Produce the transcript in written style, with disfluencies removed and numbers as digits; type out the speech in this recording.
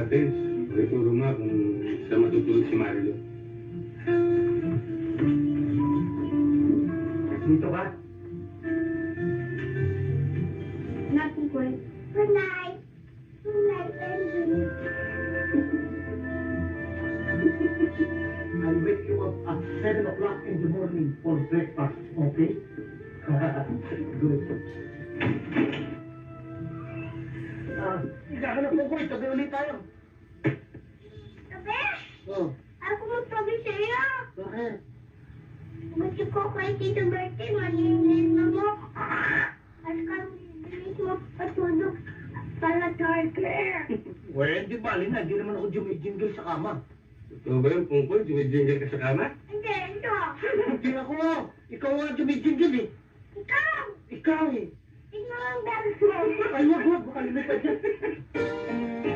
natin. Ituro nga kung saan matutulog si Marlo. Dito ka? Nothing good. Good night. Good night, Benji. I'll wake you up at 7 o'clock in the morning for breakfast, okay? Good. Ikahanap mo ko, tabi ulit tayo. Tabi, Oh, ako magtabi sa'yo. bakit? Gusto ko kay Tito Bertie, malilin na mo. At kami bilis mo patulog para target. Well, di bali na, di naman ako jumijingle sa kama. Ito ba yung pungkol? Jumijingle ka sa kama? Hindi, ito. Hindi ako, ikaw nga jumijingle eh. Ikaw! Ikaw eh. Tingnan ang dance mo. Ay, wag, baka lumipad yan.